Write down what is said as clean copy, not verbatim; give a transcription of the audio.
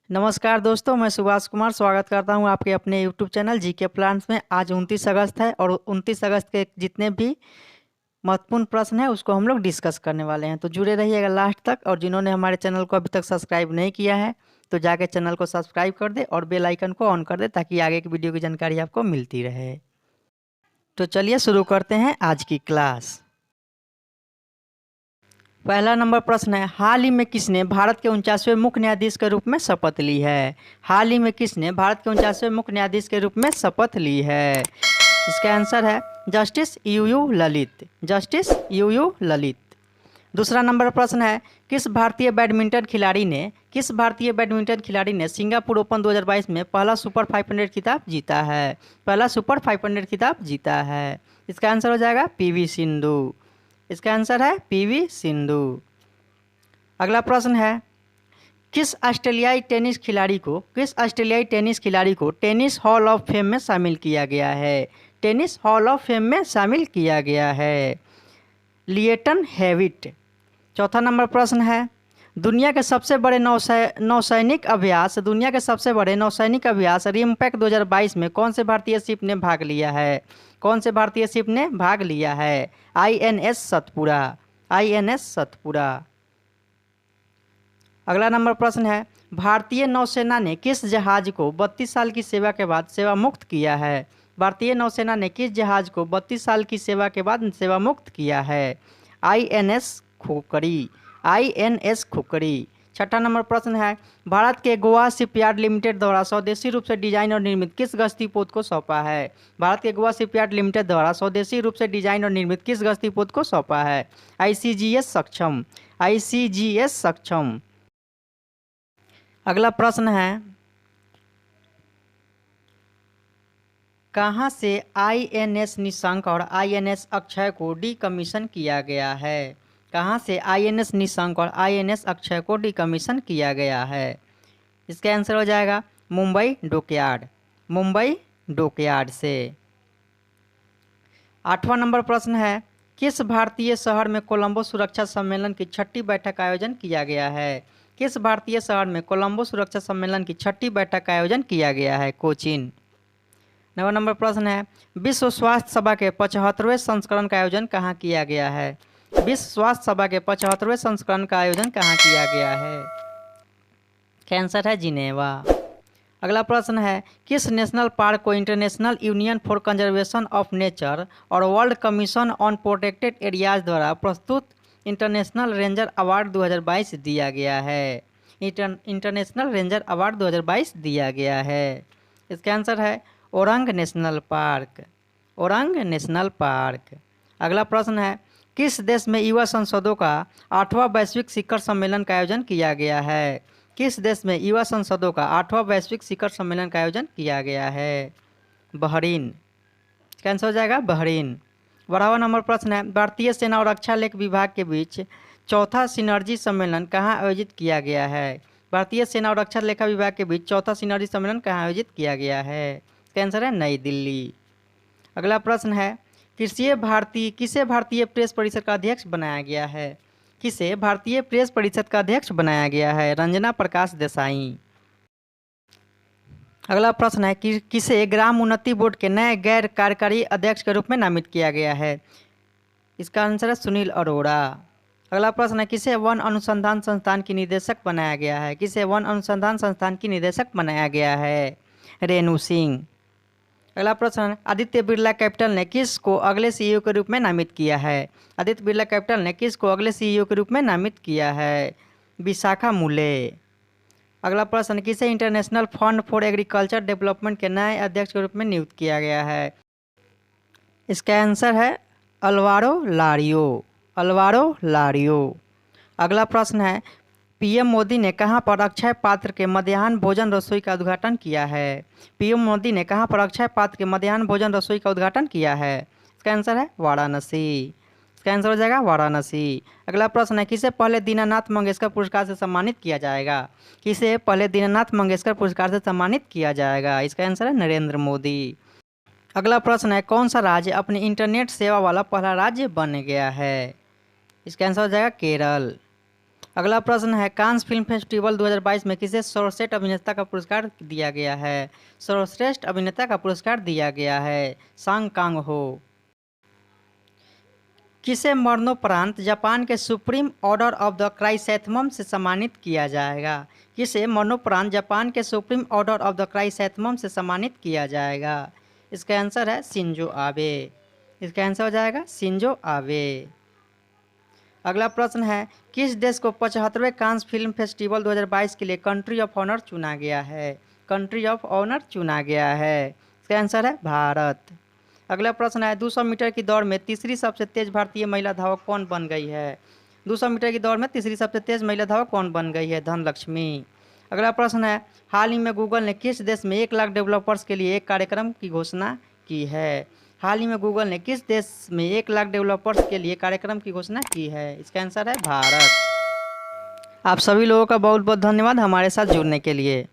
नमस्कार दोस्तों, मैं सुभाष कुमार स्वागत करता हूं आपके अपने यूट्यूब चैनल जीके प्लान्स में। आज 29 अगस्त है और 29 अगस्त के जितने भी महत्वपूर्ण प्रश्न हैं उसको हम लोग डिस्कस करने वाले हैं। तो जुड़े रहिएगा लास्ट तक। और जिन्होंने हमारे चैनल को अभी तक सब्सक्राइब नहीं किया है तो जाके चैनल को सब्सक्राइब कर दे और बेल आइकन को ऑन कर दे ताकि आगे की वीडियो की जानकारी आपको मिलती रहे। तो चलिए शुरू करते हैं आज की क्लास। पहला नंबर प्रश्न है, हाल ही में किसने भारत के 49वें मुख्य न्यायाधीश के रूप में शपथ ली है? हाल ही में किसने भारत के 49वें मुख्य न्यायाधीश के रूप में शपथ ली है? इसका आंसर है justice U Lalit. Justice U Lalit. दूसरा नंबर प्रश्न है, किस भारतीय बैडमिंटन खिलाड़ी ने सिंगापुर ओपन 2022 में पहला सुपर 500 खिताब जीता है? पहला सुपर 500 खिताब जीता है। इसका आंसर हो जाएगा पीवी सिंधु। इसका आंसर है पीवी सिंधु। अगला प्रश्न है, किस ऑस्ट्रेलियाई टेनिस खिलाड़ी को टेनिस हॉल ऑफ फेम में शामिल किया गया है? टेनिस हॉल ऑफ फेम में शामिल किया गया है लिएटन हेविट। चौथा नंबर प्रश्न है, दुनिया के सबसे बड़े नौसैनिक अभ्यास रिमपैक 2022 में कौन से भारतीय शिप ने भाग लिया है? कौन से भारतीय शिप ने भाग लिया है? आईएनएस सतपुरा। आईएनएस सतपुरा। अगला नंबर प्रश्न है, भारतीय नौसेना ने किस जहाज को 32 साल की सेवा के बाद सेवा मुक्त किया है? भारतीय नौसेना ने किस जहाज को 32 साल की सेवा के बाद सेवा मुक्त किया है? आईएनएस खुकरी। आईएनएस खुकरी। छठा नंबर प्रश्न है, भारत के गोवा शिपयार्ड लिमिटेड द्वारा स्वदेशी रूप से डिजाइन और निर्मित किस गश्ती पोत को सौंपा है? भारत के गोवा शिपयार्ड लिमिटेड द्वारा स्वदेशी रूप से डिजाइन और निर्मित किस गश्ती पोत को सौंपा है? आईसीजीएस सक्षम। आईसीजीएस सक्षम। अगला प्रश्न है, कहाँ से आईएनएस निशंक और आईएनएस अक्षय को डीकमीशन किया गया है? कहाँ से आईएनएस निशंक और आईएनएस अक्षय को डीकमीशन किया गया है? इसका आंसर हो जाएगा मुंबई डॉकयार्ड। मुंबई डॉकयार्ड से। आठवां नंबर प्रश्न है, किस भारतीय शहर में कोलंबो सुरक्षा सम्मेलन की 6ठी बैठक का आयोजन किया गया है? किस भारतीय शहर में कोलंबो सुरक्षा सम्मेलन की 6ठी बैठक का आयोजन किया गया है? कोचीन। 9वां नंबर प्रश्न है, विश्व स्वास्थ्य सभा के 75वें संस्करण का आयोजन कहाँ किया गया है? विश्व स्वास्थ्य सभा के 75वें संस्करण का आयोजन कहाँ किया गया है? आंसर है जिनेवा। अगला प्रश्न है, किस नेशनल पार्क को international union for conservation of nature और world commission on protected areas द्वारा प्रस्तुत इंटरनेशनल रेंजर अवार्ड 2022 दिया गया है? इंटरनेशनल रेंजर अवार्ड 2022 दिया गया है। इसका आंसर है orang national park. Orang national park. अगला प्रश्न है, किस देश में युवा संसदों का 8वां वैश्विक शिखर सम्मेलन का आयोजन किया गया है? किस देश में युवा संसदों का 8वां वैश्विक शिखर सम्मेलन का आयोजन किया गया है? बहरीन। कैंसिल हो जाएगा बहरीन। 12वां नंबर प्रश्न है, भारतीय सेना और रक्षा लेख विभाग के बीच चौथा सिनर्जी सम्मेलन कहाँ आयोजित किया गया है? भारतीय सेना और रक्षा लेखा विभाग के बीच चौथा सिनर्जी सम्मेलन कहाँ आयोजित किया गया है? आंसर है नई दिल्ली। अगला प्रश्न है, किसे भारतीय प्रेस परिषद का अध्यक्ष बनाया गया है? किसे भारतीय प्रेस परिषद का अध्यक्ष बनाया गया है? रंजना प्रकाश देसाई। अगला प्रश्न है कि किसे ग्राम उन्नति बोर्ड के नए गैर कार्यकारी अध्यक्ष के रूप में नामित किया गया है? इसका आंसर है सुनील अरोड़ा। अगला प्रश्न है, किसे वन अनुसंधान संस्थान की निदेशक बनाया गया है? किसे वन अनुसंधान संस्थान की निदेशक बनाया गया है? रेणु सिंह। अगला प्रश्न है, आदित्य बिरला कैपिटल ने किस को अगले सीईओ के रूप में नामित किया है? आदित्य बिरला कैपिटल ने किस को अगले सीईओ के रूप में नामित किया है? विशाखा मुले। अगला प्रश्न, किसे international fund for agriculture development के नए अध्यक्ष के रूप में नियुक्त किया गया है? इसका आंसर है अल्वारो लारियो। अल्वारो लारियो। अगला प्रश्न है, पीएम मोदी ने कहां पर अक्षय पात्र के मध्याह्न भोजन रसोई का उद्घाटन किया है? पीएम मोदी ने कहां पर अक्षय पात्र के मध्याह्न भोजन रसोई का उद्घाटन किया है? इसका आंसर है वाराणसी। इसका आंसर हो जाएगा वाराणसी। अगला प्रश्न है, किसे पहले दीनानाथ मंगेशकर पुरस्कार से सम्मानित किया जाएगा? किसे पहले दीनानाथ मंगेशकर पुरस्कार से सम्मानित किया जाएगा? इसका आंसर है नरेंद्र मोदी। अगला प्रश्न है, कौन सा राज्य अपनी इंटरनेट सेवा वाला पहला राज्य बन गया है? इसका आंसर हो जाएगा केरल। अगला प्रश्न है, कांस फिल्म फेस्टिवल 2022 में किसे सर्वश्रेष्ठ अभिनेता का पुरस्कार दिया गया है? सर्वश्रेष्ठ अभिनेता का पुरस्कार दिया गया है सांग कांग हो। किसे मरणोपरांत जापान के सुप्रीम ऑर्डर ऑफ द क्राइसैंथमम से सम्मानित किया जाएगा? किसे मरणोपरांत जापान के सुप्रीम ऑर्डर ऑफ द क्राइसैंथमम से सम्मानित किया जाएगा? इसका आंसर है शिंजो आबे। इसका आंसर हो जाएगा शिंजो आबे। अगला प्रश्न है, किस देश को 75वें कांस फिल्म फेस्टिवल 2022 के लिए कंट्री ऑफ ऑनर चुना गया है? कंट्री ऑफ ऑनर चुना गया है। इसका आंसर है भारत। अगला प्रश्न है, 200 मीटर की दौड़ में तीसरी सबसे तेज भारतीय महिला धावक कौन बन गई है? 200 मीटर की दौड़ में तीसरी सबसे तेज महिला धावक कौन बन गई है? धनलक्ष्मी। अगला प्रश्न है, हाल ही में गूगल ने किस देश में 1 लाख डेवलपर्स के लिए एक कार्यक्रम की घोषणा की है? हाल ही में गूगल ने किस देश में 1 लाख डेवलपर्स के लिए कार्यक्रम की घोषणा की है? इसका आंसर है भारत। आप सभी लोगों का बहुत बहुत धन्यवाद हमारे साथ जुड़ने के लिए।